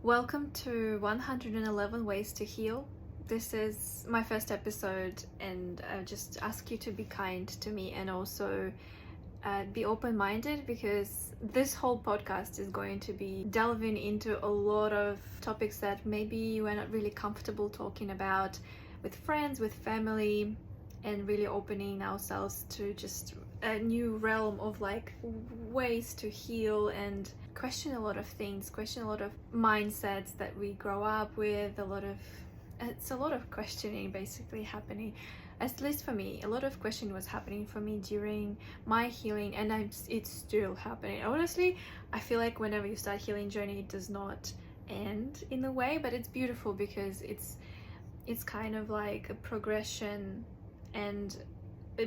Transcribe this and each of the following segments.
Welcome to 111 Ways to Heal. This is my first episode, and I just ask you to be kind to me and also be open-minded, because this whole podcast is going to be delving into a lot of topics that maybe we're not really comfortable talking about with friends, with family, and really opening ourselves to just a new realm of ways to heal and question a lot of things, question a lot of mindsets that we grow up with. It's a lot of questioning basically happening, at least for me. A lot of questioning was happening for me during my healing, and it's still happening. Honestly, I feel like whenever you start healing journey, it does not end in a way, but it's beautiful because it's kind of like a progression, and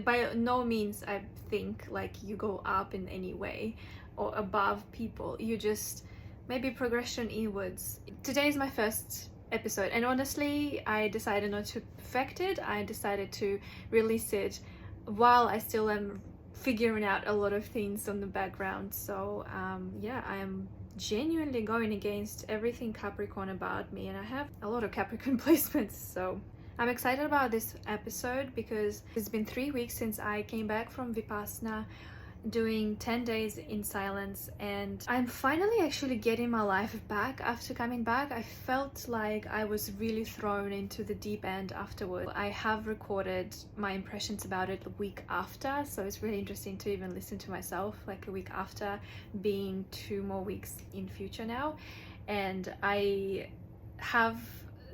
by no means I think like you go up in any way or above people. You just maybe progression inwards. Today is my first episode, and honestly I decided not to perfect it. I decided to release it while I still am figuring out a lot of things on the background. So yeah, I am genuinely going against everything Capricorn about me, and I have a lot of Capricorn placements, so I'm excited about this episode because it's been 3 weeks since I came back from Vipassana, doing 10 days in silence, and I'm finally actually getting my life back after coming back. I felt like I was really thrown into the deep end afterward. I have recorded my impressions about it a week after, so it's really interesting to even listen to myself like a week after, being 2 more weeks in future now. And I have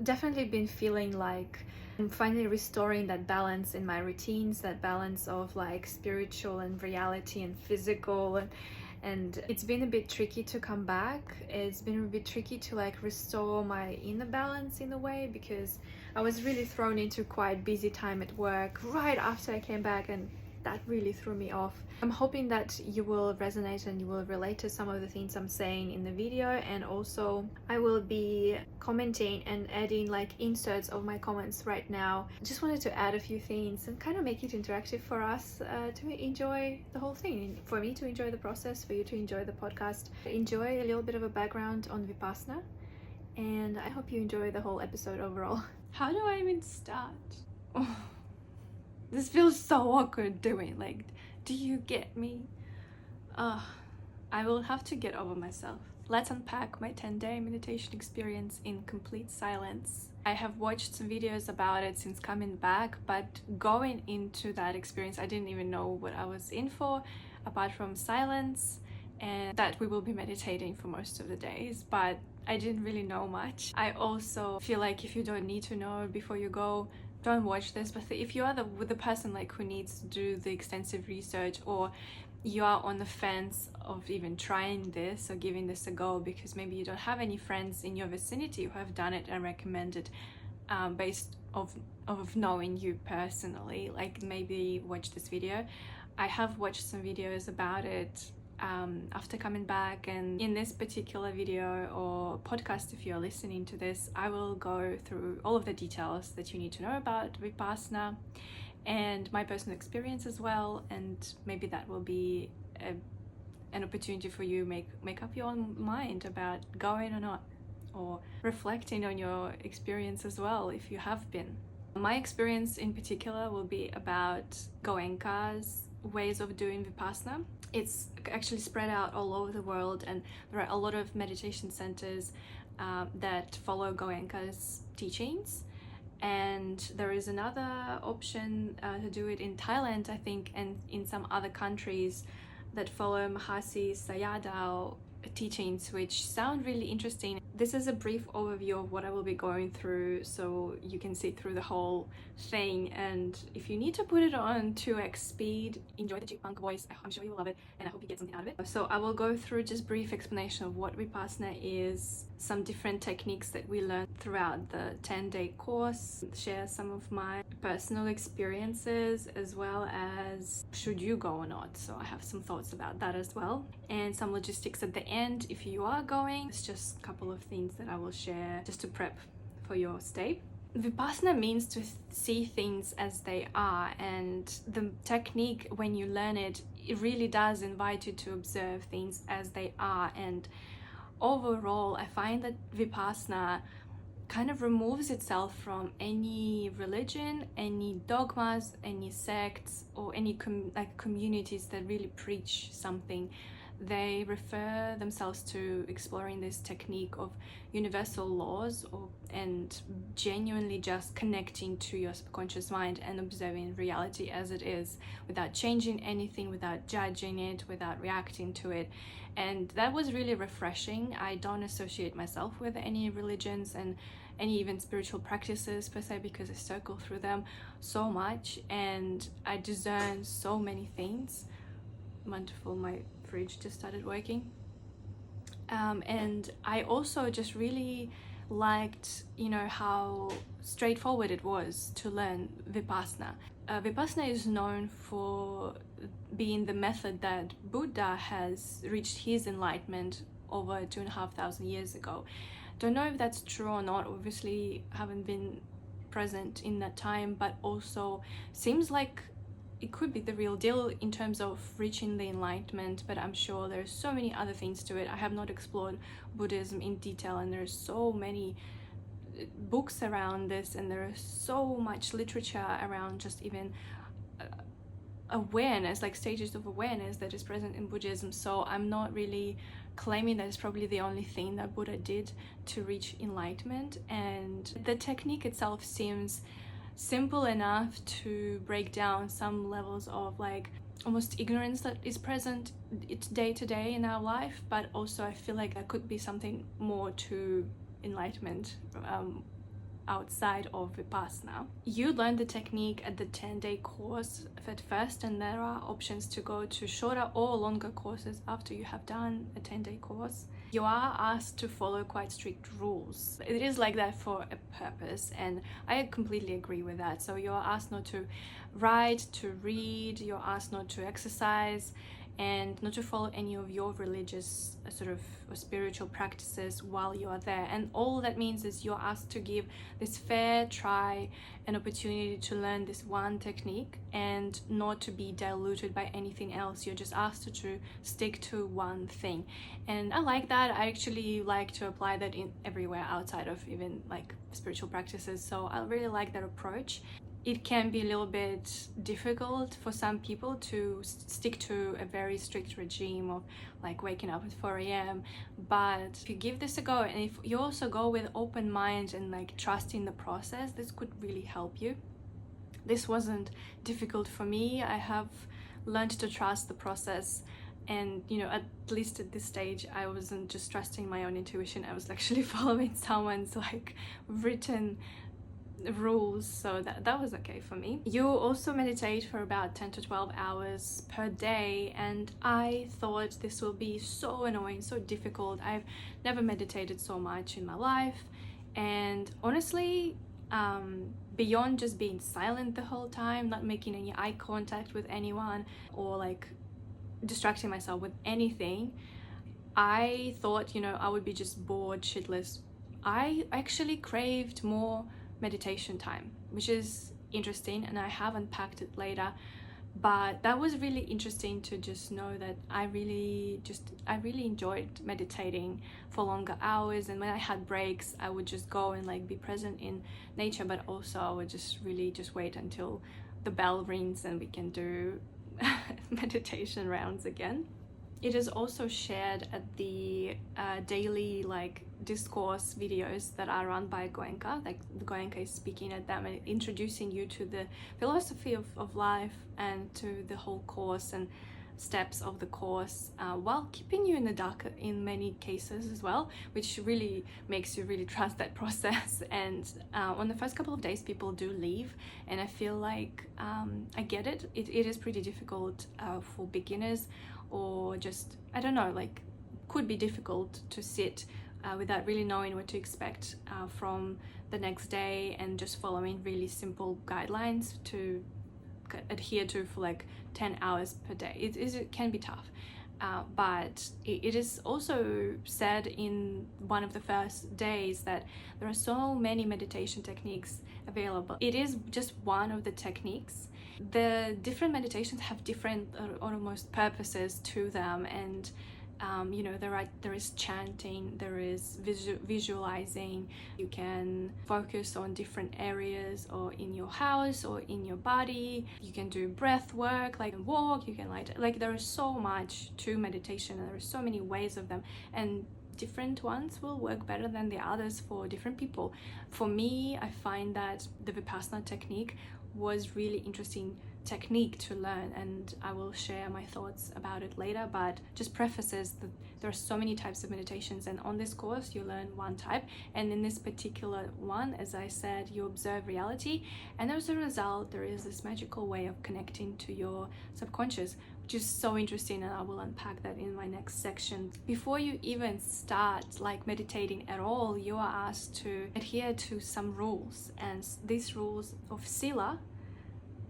definitely been feeling like I'm finally restoring that balance in my routines, that balance of like spiritual and reality and physical, and it's been a bit tricky to come back. It's been a bit tricky to like restore my inner balance in a way, because I was really thrown into quite busy time at work right after I came back, and that really threw me off. I'm hoping that you will resonate and you will relate to some of the things I'm saying in the video, and also I will be commenting and adding like inserts of my comments right now. Just wanted to add a few things and kind of make it interactive for us to enjoy the whole thing, for me to enjoy the process, for you to enjoy the podcast, enjoy a little bit of a background on Vipassana, and I hope you enjoy the whole episode overall. How do I even start? This feels so awkward doing, like, do you get me? I will have to get over myself. Let's unpack my 10-day meditation experience in complete silence. I have watched some videos about it since coming back, but going into that experience, I didn't even know what I was in for, apart from silence and that we will be meditating for most of the days, but I didn't really know much. I also feel like if you don't need to know before you go, don't watch this. But if you are the person like who needs to do the extensive research, or you are on the fence of even trying this or giving this a go because maybe you don't have any friends in your vicinity who have done it and recommended based of knowing you personally, like maybe watch this video. I have watched some videos about it after coming back, and in this particular video or podcast, if you're listening to this, I will go through all of the details that you need to know about Vipassana and my personal experience as well, and maybe that will be an opportunity for you make up your own mind about going or not, or reflecting on your experience as well if you have been. My experience in particular will be about Goenka's ways of doing Vipassana. It's actually spread out all over the world, and there are a lot of meditation centers that follow Goenka's teachings. And there is another option to do it in Thailand, I think, and in some other countries that follow Mahasi Sayadaw teachings, which sound really interesting. This is a brief overview of what I will be going through, so you can see through the whole thing. And if you need to put it on 2x speed, enjoy the chipmunk voice. I'm sure you will love it, and I hope you get something out of it. So I will go through just brief explanation of what Vipassana is, some different techniques that we learned throughout the 10-day course, share some of my personal experiences, as well as should you go or not. So I have some thoughts about that as well, and some logistics at the end if you are going. It's just a couple of things that I will share just to prep for your stay. Vipassana means to see things as they are, and the technique, when you learn it, it really does invite you to observe things as they are. And overall, I find that Vipassana kind of removes itself from any religion, any dogmas, any sects, or any communities that really preach something. They refer themselves to exploring this technique of universal laws, and genuinely just connecting to your subconscious mind and observing reality as it is, without changing anything, without judging it, without reacting to it. And that was really refreshing. I don't associate myself with any religions and any even spiritual practices per se, because I circle through them so much and I discern so many things. Wonderful, my fridge just started working. And I also just really liked, how straightforward it was to learn Vipassana. Vipassana is known for being the method that Buddha has reached his enlightenment over 2,500 years ago. Don't know if that's true or not, obviously haven't been present in that time, but also seems like it could be the real deal in terms of reaching the enlightenment, but I'm sure there's so many other things to it. I have not explored Buddhism in detail, and there's so many books around this, and there is so much literature around just even awareness, like stages of awareness that is present in Buddhism. So I'm not really claiming that it's probably the only thing that Buddha did to reach enlightenment, and the technique itself seems simple enough to break down some levels of like almost ignorance that is present day to day in our life, but also I feel like there could be something more to enlightenment outside of Vipassana. You learn the technique at the 10-day course at first, and there are options to go to shorter or longer courses after you have done a 10-day course. You are asked to follow quite strict rules. It is like that for a purpose, and I completely agree with that. So you're asked not to write, to read, you're asked not to exercise, and not to follow any of your religious sort of or spiritual practices while you are there. And all that means is you're asked to give this fair try, an opportunity to learn this one technique and not to be diluted by anything else. You're just asked to stick to one thing. And I like that. I actually like to apply that in everywhere outside of even like spiritual practices. So I really like that approach. It can be a little bit difficult for some people to stick to a very strict regime of like waking up at 4 a.m. But if you give this a go, and if you also go with open mind and like trusting the process, this could really help you. This wasn't difficult for me. I have learned to trust the process, and at least at this stage I wasn't just trusting my own intuition. I was actually following someone's like written rules, so that was okay for me. You also meditate for about 10 to 12 hours per day, and I thought this will be so annoying, so difficult. I've never meditated so much in my life, and honestly, beyond just being silent the whole time, not making any eye contact with anyone or like distracting myself with anything, I thought I would be just bored shitless. I actually craved more meditation time, which is interesting, and I have unpacked it later, but that was really interesting to just know that I really enjoyed meditating for longer hours. And when I had breaks, I would just go and like be present in nature, but also I would just really just wait until the bell rings and we can do meditation rounds again. It is also shared at the daily like discourse videos that are run by Goenka. Like the Goenka is speaking at them and introducing you to the philosophy of life and to the whole course and steps of the course, while keeping you in the dark in many cases as well, which really makes you really trust that process. And on the first couple of days people do leave, and I feel like I get it. It is pretty difficult for beginners, or just I don't know, like could be difficult to sit without really knowing what to expect from the next day, and just following really simple guidelines to adhere to for like 10 hours per day. It can be tough, but it is also said in one of the first days that there are so many meditation techniques available. It is just one of the techniques. The different meditations have different almost purposes to them, and There is chanting, there is visualizing. You can focus on different areas or in your house or in your body. You can do breath work, like walk. You can like there is so much to meditation, and there are so many ways of them, and different ones will work better than the others for different people. For me, I find that the Vipassana technique was really interesting technique to learn, and I will share my thoughts about it later, but just prefaces that there are so many types of meditations, and on this course you learn one type, and in this particular one, as I said, you observe reality, and as a result there is this magical way of connecting to your subconscious, which is so interesting, and I will unpack that in my next section. Before you even start like meditating at all, you are asked to adhere to some rules, and these rules of sila,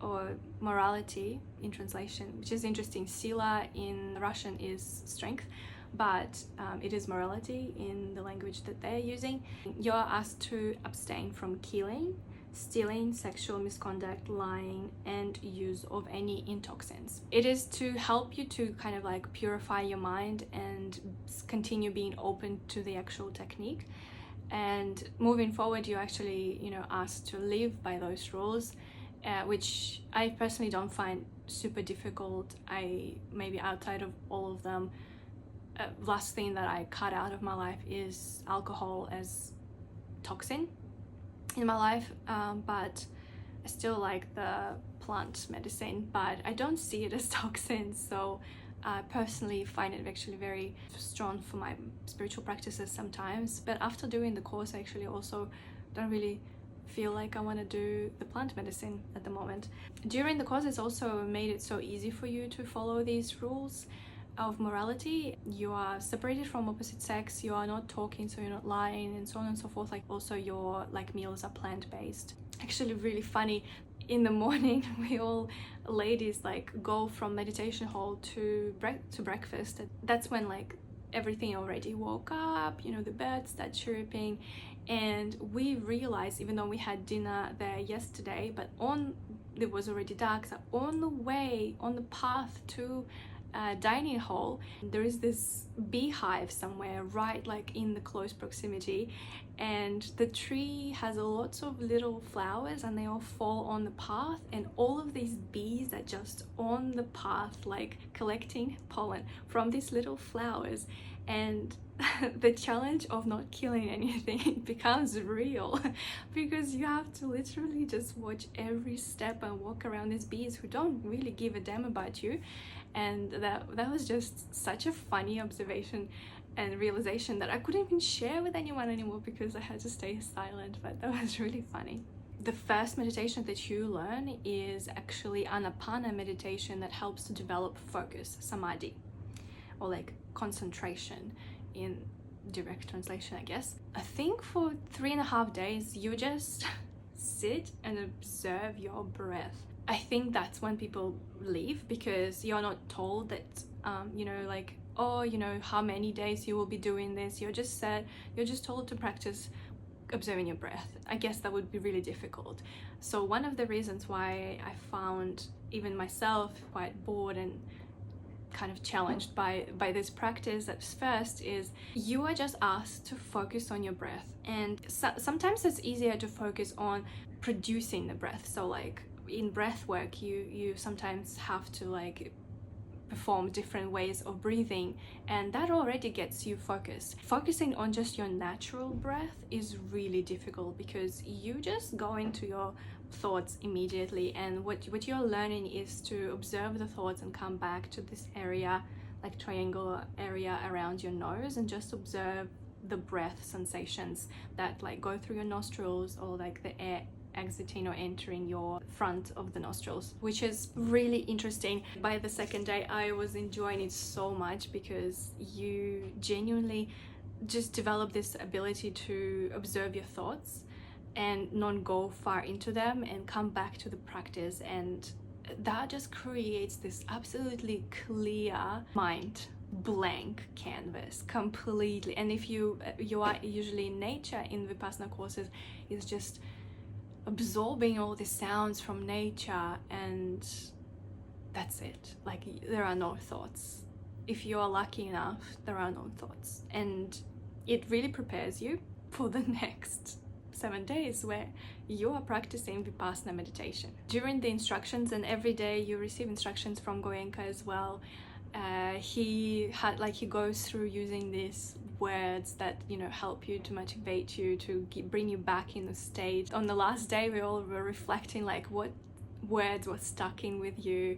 or morality in translation, which is interesting. Sila in Russian is strength, but it is morality in the language that they're using. You're asked to abstain from killing, stealing, sexual misconduct, lying, and use of any intoxicants. It is to help you to kind of like purify your mind and continue being open to the actual technique. And moving forward, you're actually, asked to live by those rules, which I personally don't find super difficult. Maybe outside of all of them, last thing that I cut out of my life is alcohol as toxin in my life, but I still like the plant medicine, but I don't see it as toxin, so I personally find it actually very strong for my spiritual practices sometimes. But after doing the course, I actually also don't really feel like I want to do the plant medicine at the moment. During the course, it's also made it so easy for you to follow these rules of morality. You are separated from opposite sex, you are not talking, so you're not lying, and so on and so forth. Like also your meals are plant-based. Actually really funny, in the morning we all ladies go from meditation hall to breakfast. That's when everything already woke up, the birds start chirping, and we realized, even though we had dinner there yesterday, but it was already dark, so on the way, on the path to dining hall, there is this beehive somewhere right in the close proximity, and the tree has lots of little flowers and they all fall on the path, and all of these bees are just on the path collecting pollen from these little flowers. And the challenge of not killing anything becomes real because you have to literally just watch every step and walk around these bees who don't really give a damn about you. And that was just such a funny observation and realization that I couldn't even share with anyone anymore because I had to stay silent, but that was really funny. The first meditation that you learn is actually Anapana meditation that helps to develop focus, samadhi, or concentration in direct translation, I guess. I think for 3.5 days you just sit and observe your breath. I think that's when people leave, because you're not told that how many days you will be doing this. You're just told to practice observing your breath. I guess that would be really difficult. So one of the reasons why I found even myself quite bored and kind of challenged by this practice at first is you are just asked to focus on your breath, and sometimes it's easier to focus on producing the breath. So in breath work, you sometimes have to perform different ways of breathing, and that already gets you focused. Focusing on just your natural breath is really difficult because you just go into your thoughts immediately, and what you're learning is to observe the thoughts and come back to this area, triangular area around your nose, and just observe the breath sensations that go through your nostrils, or the air exiting or entering your front of the nostrils, which is really interesting. By the second day, I was enjoying it so much because you genuinely just develop this ability to observe your thoughts and not go far into them and come back to the practice, and that just creates this absolutely clear mind, blank canvas completely. And if you are usually in nature in Vipassana courses, it's just absorbing all the sounds from nature, and that's it. There are no thoughts if you're lucky enough, there are no thoughts. And it really prepares you for the next 7 days where you are practicing Vipassana meditation. During the instructions, and every day you receive instructions from Goenka as well, he goes through using these words that, you know, help you, to motivate you, to bring you back in the state. On the last day, we all were reflecting like what words were stuck in with you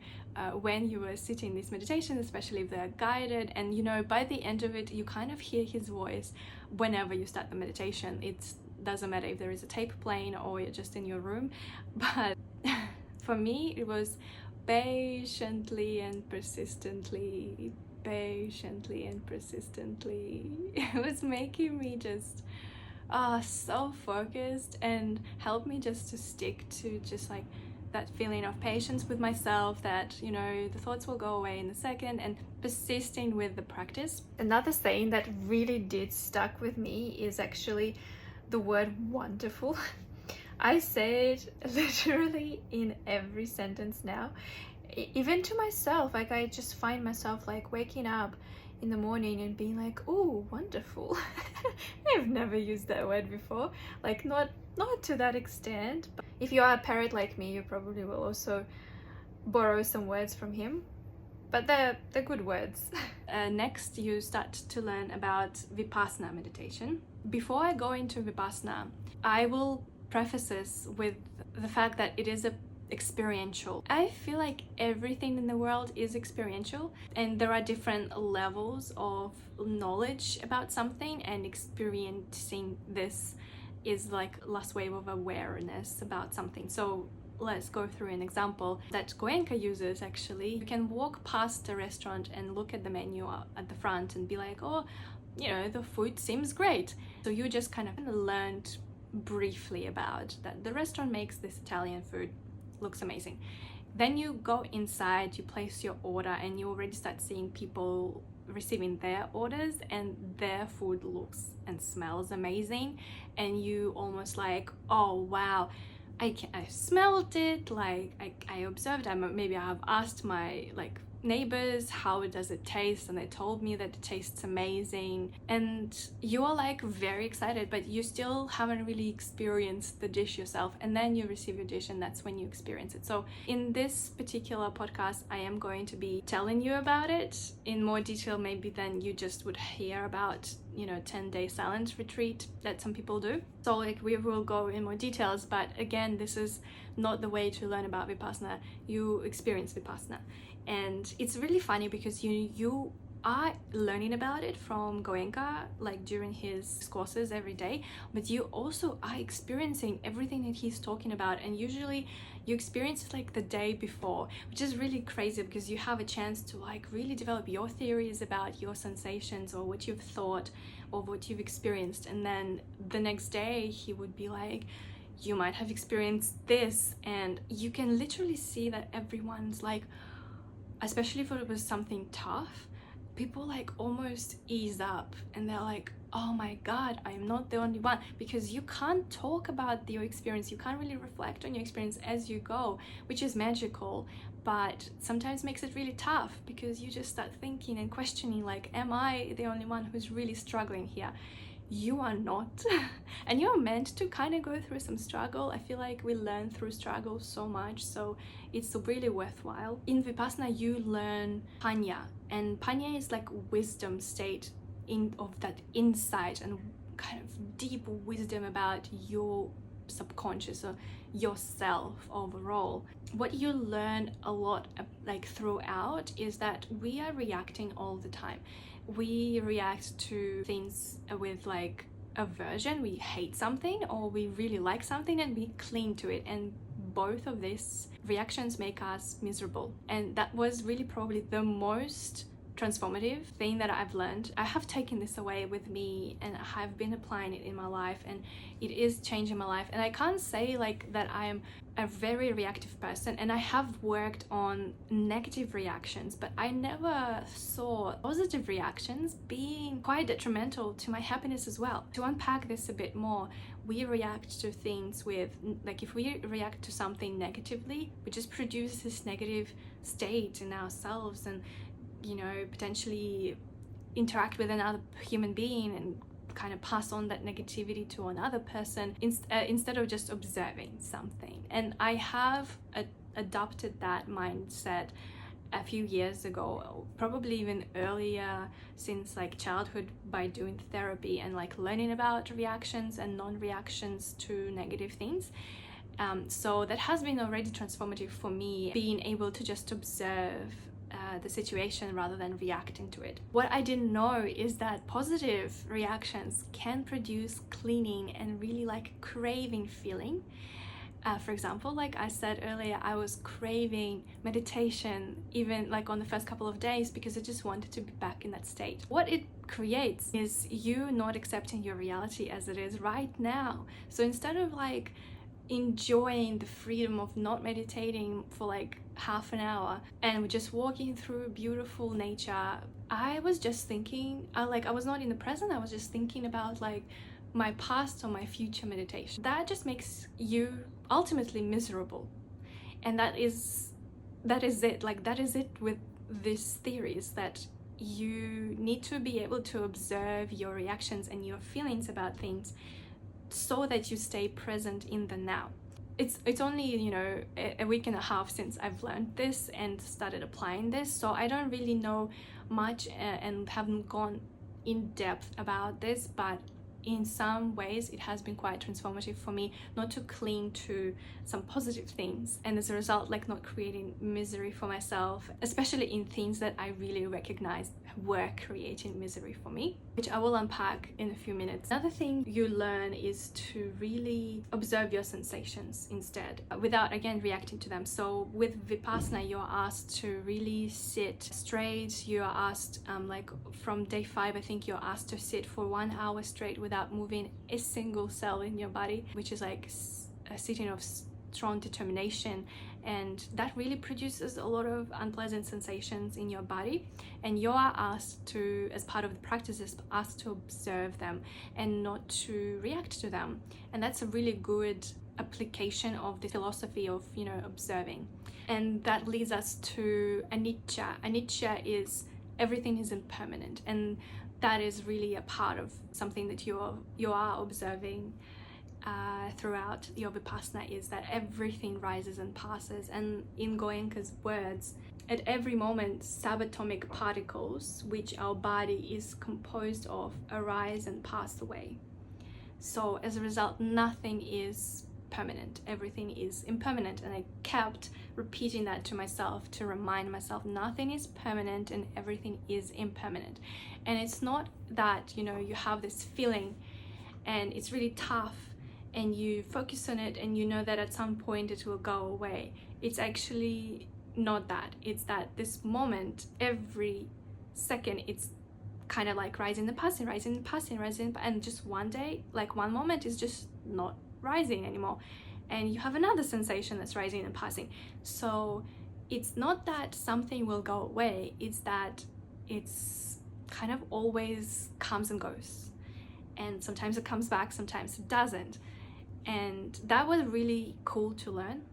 when you were sitting in this meditation, especially if they're guided. And you know, by the end of it, you kind of hear his voice whenever you start the meditation. It doesn't matter if there is a tape playing or you're just in your room. But for me, it was patiently and persistently, patiently and persistently. It was making me just so focused, and helped me just to stick to just like that feeling of patience with myself, that, you know, the thoughts will go away in a second, and persisting with the practice. Another saying that really did stuck with me is actually the word wonderful. I say it literally in every sentence now, even to myself. Like, I just find myself like waking up in the morning and being like, oh, wonderful. I've never used that word before, like not to that extent. But if you are a parrot like me, you probably will also borrow some words from him, but they're good words. Next, you start to learn about Vipassana meditation. Before I go into Vipassana, I will preface this with the fact that it is experiential. I feel like everything in the world is experiential, and there are different levels of knowledge about something, and experiencing this is like last wave of awareness about something. So let's go through an example that Goenka uses. Actually, you can walk past a restaurant and look at the menu at the front and be like, oh, you know, the food seems great. So you just kind of learned briefly about that the restaurant makes this Italian food, looks amazing. Then you go inside, you place your order, and you already start seeing people receiving their orders, and their food looks and smells amazing, and you almost like, oh wow, I smelled it, like I observed, maybe I have asked my like neighbors how does it taste, and they told me that it tastes amazing, and you are like very excited, but you still haven't really experienced the dish yourself. And then you receive your dish, and that's when you experience it. So in this particular podcast, I am going to be telling you about it in more detail maybe than you just would hear about, you know, 10-day silence retreat that some people do. So like we will go in more details, but again, this is not the way to learn about Vipassana. You experience Vipassana. And it's really funny because you are learning about it from Goenka, like during his courses every day, but you also are experiencing everything that he's talking about. And usually you experience it like the day before, which is really crazy because you have a chance to like really develop your theories about your sensations or what you've thought or what you've experienced. And then the next day he would be like, you might have experienced this, and you can literally see that everyone's like, especially if it was something tough, people like almost ease up and they're like, oh my god, I'm not the only one, because you can't talk about your experience, you can't really reflect on your experience as you go, which is magical, but sometimes makes it really tough because you just start thinking and questioning like, am I the only one who's really struggling here? You are not. And you're meant to kind of go through some struggle. I feel like we learn through struggle so much, so it's really worthwhile. In Vipassana you learn Panya, and Panya is like wisdom state of that insight and kind of deep wisdom about your subconscious or yourself overall. What you learn a lot like throughout is that we are reacting all the time. We react to things with like aversion, we hate something, or we really like something and we cling to it, and both of these reactions make us miserable. And that was really probably the most transformative thing that I've learned. I have taken this away with me and I have been applying it in my life, and it is changing my life. And I can't say like that I am a very reactive person, and I have worked on negative reactions, but I never saw positive reactions being quite detrimental to my happiness as well. To unpack this a bit more, we react to things with, like if we react to something negatively, we just produce this negative state in ourselves, and potentially interact with another human being and kind of pass on that negativity to another person instead of just observing something. And I have adopted that mindset a few years ago, probably even earlier, since like childhood, by doing therapy and like learning about reactions and non-reactions to negative things. So that has been already transformative for me, being able to just observe the situation rather than reacting to it. What I didn't know is that positive reactions can produce cleaning and really like craving feeling. For example, like I said earlier, I was craving meditation even like on the first couple of days because I just wanted to be back in that state. What it creates is you not accepting your reality as it is right now. So instead of like enjoying the freedom of not meditating for like half an hour and just walking through beautiful nature, I was just thinking, I was not in the present. I was just thinking about like my past or my future meditation. That just makes you ultimately miserable. And that is it. Like that is it with this theory, is that you need to be able to observe your reactions and your feelings about things so that you stay present in the now. It's only a week and a half since I've learned this and started applying this, so I don't really know much and haven't gone in depth about this, but in some ways it has been quite transformative for me not to cling to some positive things, and as a result like not creating misery for myself, especially in things that I really recognized were creating misery for me, which I will unpack in a few minutes. Another thing you learn is to really observe your sensations instead, without again reacting to them. So with Vipassana, you're asked to really sit straight. You are asked like from day 5, I think you're asked to sit for 1 hour straight without moving a single cell in your body, which is like a sitting of strong determination, and that really produces a lot of unpleasant sensations in your body, and you are asked to, as part of the practices, asked to observe them and not to react to them. And that's a really good application of the philosophy of observing. And that leads us to anicca. Anicca is everything is impermanent, and that is really a part of something that you are observing throughout your Vipassana, is that everything rises and passes. And in Goenka's words, at every moment subatomic particles, which our body is composed of, arise and pass away. So as a result, nothing is permanent, everything is impermanent. And I kept repeating that to myself to remind myself nothing is permanent and everything is impermanent. And it's not that you have this feeling and it's really tough and you focus on it and you know that at some point it will go away. It's actually not that. It's that this moment, every second, it's kind of like rising and passing, and just one day, like one moment is just not rising anymore, and you have another sensation that's rising and passing. So it's not that something will go away, it's that it's kind of always comes and goes, and sometimes it comes back, sometimes it doesn't. And that was really cool to learn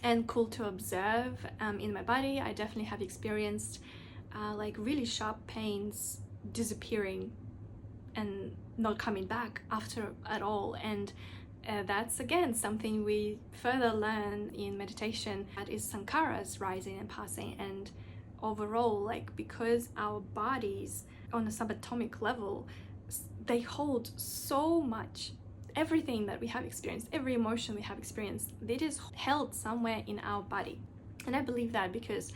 and cool to observe in my body. I definitely have experienced like really sharp pains disappearing and not coming back after at all. And that's again something we further learn in meditation, that is sankharas rising and passing. And overall, like, because our bodies on a subatomic level, they hold so much. Everything that we have experienced, every emotion we have experienced, it is held somewhere in our body. And I believe that because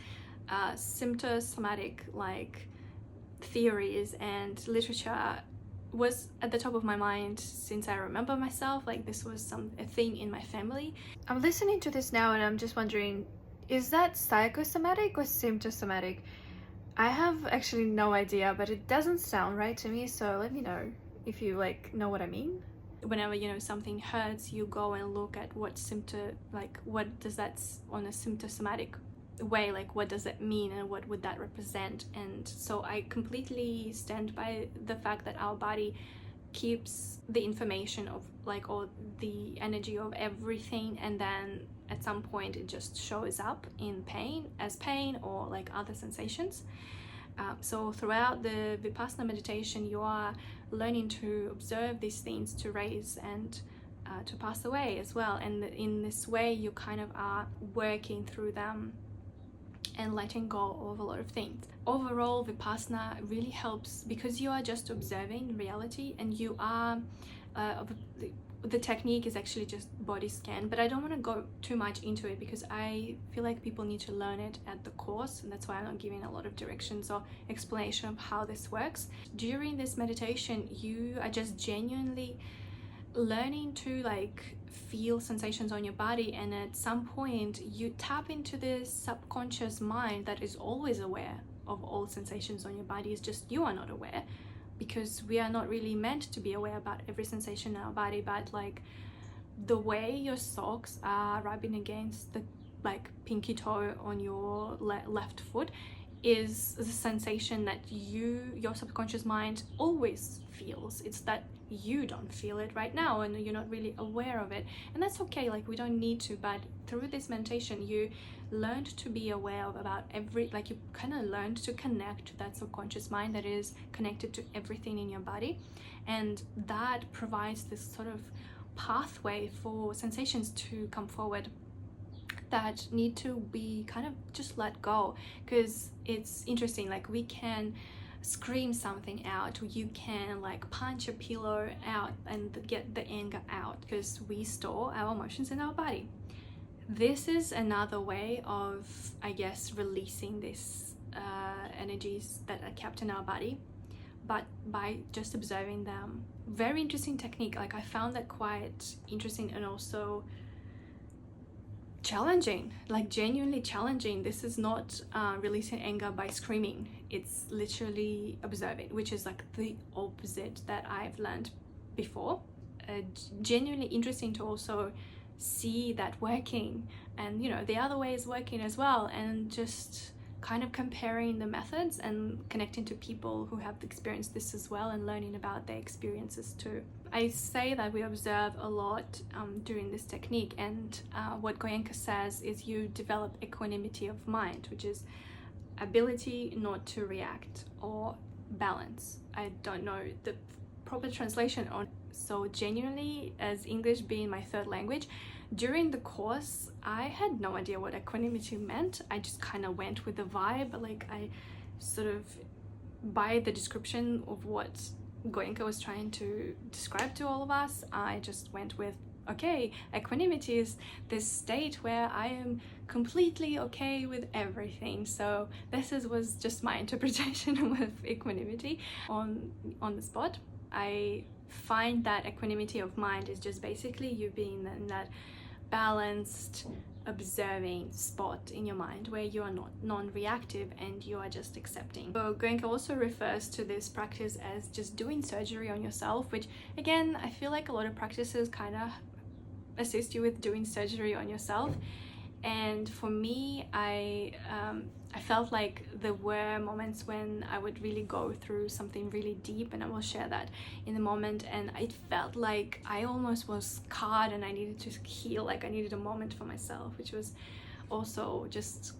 symptosomatic like theories and literature was at the top of my mind since I remember myself. Like this was a thing in my family. I'm listening to this now and I'm just wondering, is that psychosomatic or symptosomatic? I have actually no idea, but it doesn't sound right to me, so let me know if you know what I mean. Whenever something hurts, you go and look at what does that on a symptosomatic way, like what does it mean and what would that represent. And so I completely stand by the fact that our body keeps the information of all the energy of everything, and then at some point it just shows up in pain or other sensations. So throughout the Vipassana meditation, you are learning to observe these things, to raise and to pass away as well. And in this way, you kind of are working through them and letting go of a lot of things. Overall, Vipassana really helps because you are just observing reality, and you are the technique is actually just body scan, but I don't want to go too much into it because I feel like people need to learn it at the course, and that's why I'm not giving a lot of directions or explanation of how this works. During this meditation, you are just genuinely learning to like feel sensations on your body, and at some point you tap into this subconscious mind that is always aware of all sensations on your body. It's just you are not aware, because we are not really meant to be aware about every sensation in our body. But like the way your socks are rubbing against the like pinky toe on your left foot is the sensation that your subconscious mind always feels. It's that you don't feel it right now and you're not really aware of it, and that's okay. Like we don't need to, but through this meditation you learned to be aware of about every, like you kind of learned to connect to that subconscious mind that is connected to everything in your body, and that provides this sort of pathway for sensations to come forward that need to be kind of just let go. Because it's interesting, like we can scream something out, you can like punch a pillow out and get the anger out, because we store our emotions in our body. This is another way of, I guess, releasing these energies that are kept in our body, but by just observing them. Very interesting technique. Like I found that quite interesting and also challenging, like genuinely challenging. This is not releasing anger by screaming, it's literally observing, which is like the opposite that I've learned before. Genuinely interesting to also see that working, and you know the other way is working as well, and just kind of comparing the methods and connecting to people who have experienced this as well and learning about their experiences too. I say that we observe a lot during this technique, and what Goenka says is you develop equanimity of mind, which is ability not to react, or balance. I don't know the proper translation on. So genuinely, as English being my third language, during the course I had no idea what equanimity meant. I just kind of went with the vibe, like I sort of, by the description of what Goenka was trying to describe to all of us, I just went with, okay, equanimity is this state where I am completely okay with everything. So this was just my interpretation of equanimity on the spot. I find that equanimity of mind is just basically you being in that balanced observing spot in your mind where you are not non-reactive and you are just accepting. So Goenka also refers to this practice as just doing surgery on yourself, which again I feel like a lot of practices kind of assist you with doing surgery on yourself. And for me, I felt like there were moments when I would really go through something really deep, and I will share that in a moment, and it felt like I almost was scarred and I needed to heal, like I needed a moment for myself, which was also just,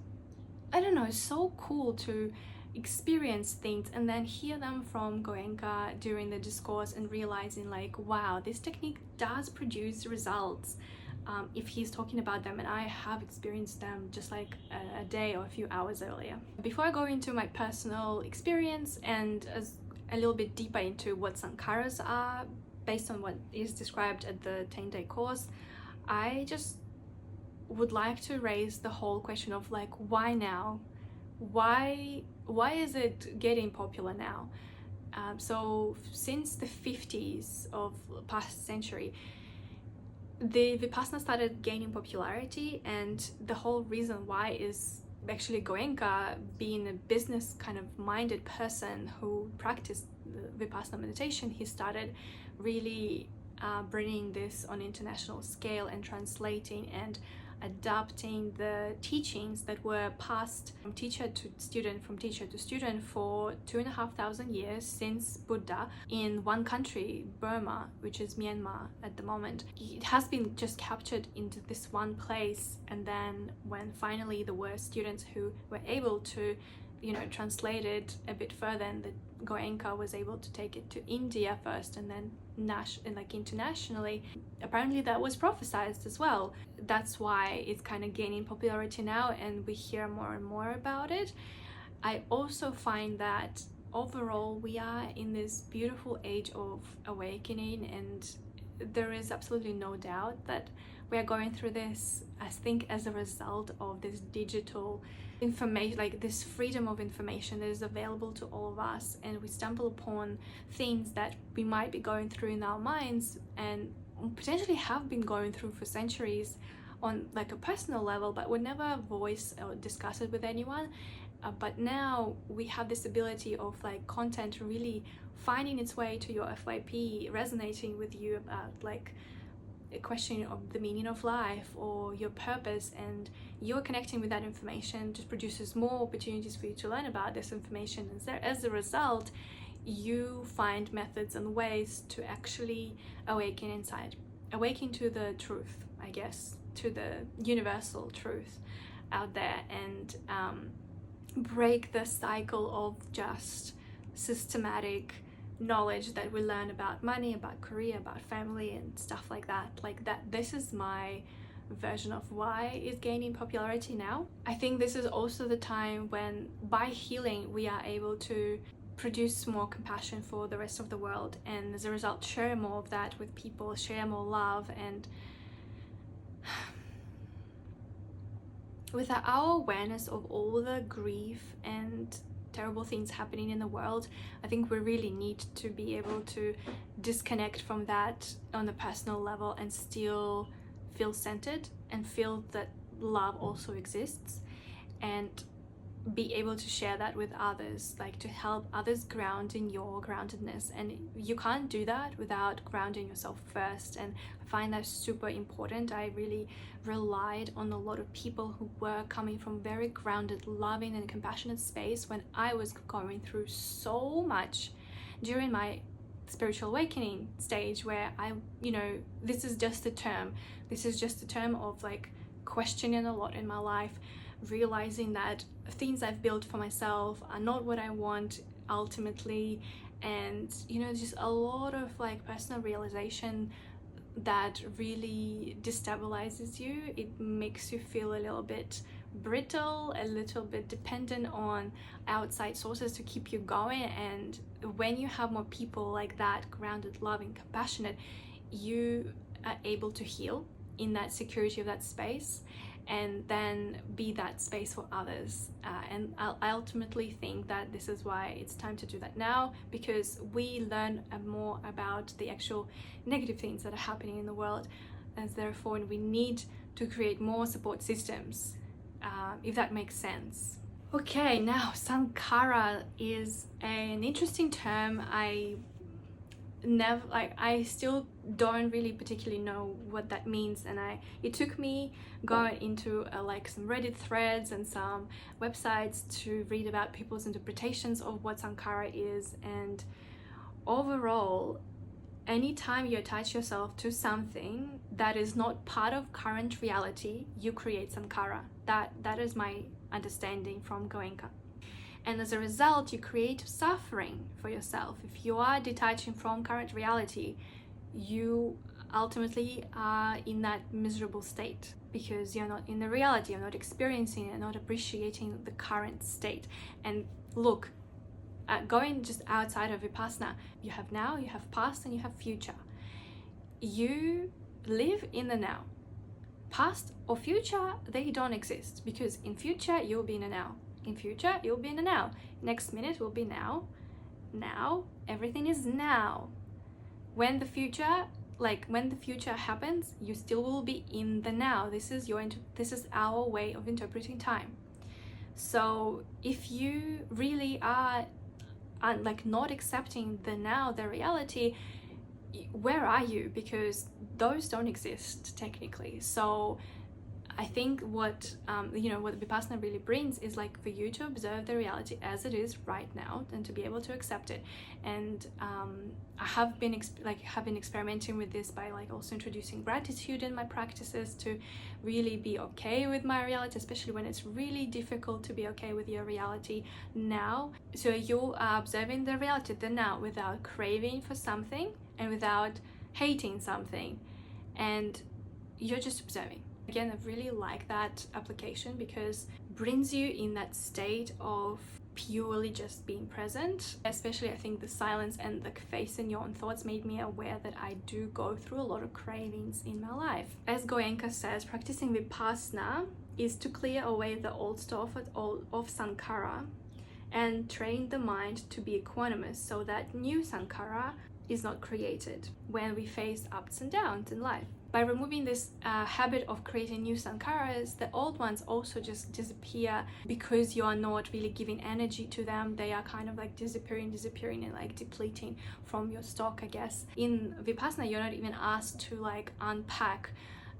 I don't know, so cool to experience things and then hear them from Goenka during the discourse and realizing like, wow, this technique does produce results. If he's talking about them, and I have experienced them just like a day or a few hours earlier. Before I go into my personal experience and a little bit deeper into what sankharas are based on what is described at the 10-day course, I just would like to raise the whole question of like, why now? Why is it getting popular now? So since the 50s of past century, the Vipassana started gaining popularity, and the whole reason why is actually Goenka, being a business kind of minded person who practiced the Vipassana meditation, he started really bringing this on international scale and translating and adapting the teachings that were passed from teacher to student for 2,500 years since Buddha in one country, Burma, which is Myanmar at the moment. It has been just captured into this one place, and then when finally there were students who were able to translated a bit further, and the Goenka was able to take it to India first, and then internationally. Apparently that was prophesized as well. That's why it's kind of gaining popularity now, and we hear more and more about it. I also find that overall we are in this beautiful age of awakening, and there is absolutely no doubt that we are going through this, I think, as a result of this digital information, like this freedom of information that is available to all of us, and we stumble upon things that we might be going through in our minds and potentially have been going through for centuries on like a personal level, but would never voice or discuss it with anyone. But now we have this ability of like content really finding its way to your FYP, resonating with you about like a question of the meaning of life or your purpose, and you're connecting with that information just produces more opportunities for you to learn about this information. And as a result, you find methods and ways to actually awaken inside, awaken to the truth, I guess, to the universal truth out there, and break the cycle of just systematic knowledge that we learn about money, about career, about family and stuff like that. This is my version of why it's gaining popularity now. I think this is also the time when by healing we are able to produce more compassion for the rest of the world, and as a result share more of that with people, share more love. And with our awareness of all the grief and terrible things happening in the world, I think we really need to be able to disconnect from that on a personal level and still feel centered and feel that love also exists, and be able to share that with others, like to help others ground in your groundedness. And you can't do that without grounding yourself first, and I find that super important. I really relied on a lot of people who were coming from very grounded, loving and compassionate space when I was going through so much during my spiritual awakening stage, where this is just a term of like questioning a lot in my life, realizing that things I've built for myself are not what I want ultimately, and just a lot of like personal realization that really destabilizes you. It makes you feel a little bit brittle, a little bit dependent on outside sources to keep you going. And when you have more people like that, grounded, loving, compassionate, you are able to heal in that security of that space, and then be that space for others. And I ultimately think that this is why it's time to do that now, because we learn more about the actual negative things that are happening in the world, and therefore we need to create more support systems, if that makes sense. Okay, now Sankara is an interesting term. I still don't really particularly know what that means, and it took me going into some Reddit threads and some websites to read about people's interpretations of what Sankara is. And overall, anytime you attach yourself to something that is not part of current reality, you create Sankara. That is my understanding from Goenka. And as a result, you create suffering for yourself. If you are detaching from current reality, you ultimately are in that miserable state because you're not in the reality, you're not experiencing it, not appreciating the current state. And look, going just outside of Vipassana, you have now, you have past, and you have future. You live in the now. Past or future, they don't exist, because in future, you'll be in the now. In future, you'll be in the now. Next minute will be now. Now, everything is now. When the future happens, you still will be in the now. This is our way of interpreting time. So if you really are not accepting the now, the reality, where are you? Because those don't exist technically. So I think what what Vipassana really brings is like for you to observe the reality as it is right now and to be able to accept it. And I have been experimenting with this by like also introducing gratitude in my practices to really be okay with my reality, especially when it's really difficult to be okay with your reality now. So you are observing the reality, the now, without craving for something and without hating something, and you're just observing. Again, I really like that application because it brings you in that state of purely just being present. Especially I think the silence and the facing your own thoughts made me aware that I do go through a lot of cravings in my life. As Goenka says, practicing Vipassana is to clear away the old stuff of Sankara and train the mind to be equanimous so that new Sankara is not created when we face ups and downs in life. By removing this habit of creating new sankharas, the old ones also just disappear because you are not really giving energy to them. They are kind of like disappearing and like depleting from your stock, I guess. In Vipassana, you're not even asked to like unpack,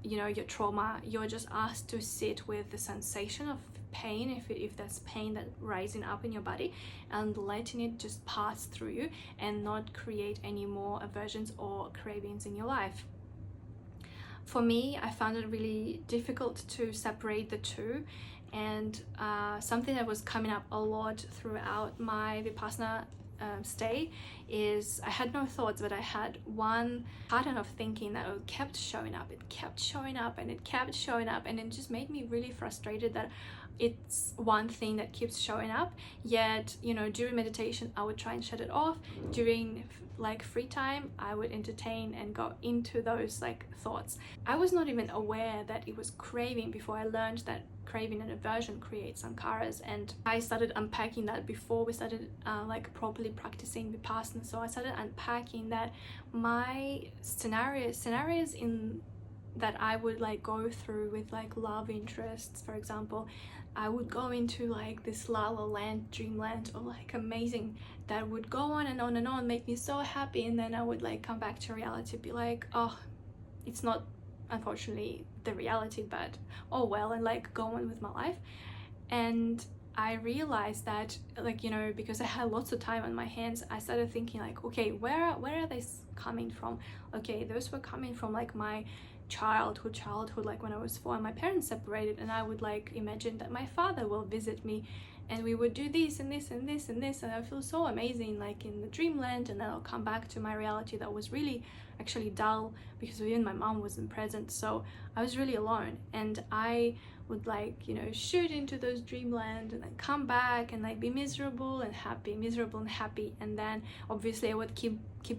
your trauma. You're just asked to sit with the sensation of pain, if there's pain that rising up in your body, and letting it just pass through you and not create any more aversions or cravings in your life. For me, I found it really difficult to separate the two, and something that was coming up a lot throughout my Vipassana stay is I had no thoughts, but I had one pattern of thinking that kept showing up. It kept showing up and it kept showing up, and it just made me really frustrated that it's one thing that keeps showing up, yet during meditation I would try and shut it off. During like free time I would entertain and go into those like thoughts. I was not even aware that it was craving before I learned that craving and aversion create sankharas, and I started unpacking that before we started like properly practicing Vipassana. So I started unpacking that my scenarios in that I would like go through with like love interests, for example, I would go into like this la la land, dreamland, or like amazing, that would go on and on and on, make me so happy, and then I would like come back to reality, be like, oh, it's not unfortunately the reality, but oh well, and like go on with my life. And I realized that like because I had lots of time on my hands, I started thinking like, okay, where are they coming from? Okay, those were coming from like my childhood, like when I was 4 and my parents separated, and I would like imagine that my father will visit me and we would do this and this and this and this, and I feel so amazing like in the dreamland, and then I'll come back to my reality that was really actually dull because even my mom wasn't present, so I was really alone. And I would like shoot into those dreamland and then come back and like be miserable and happy, and then obviously I would keep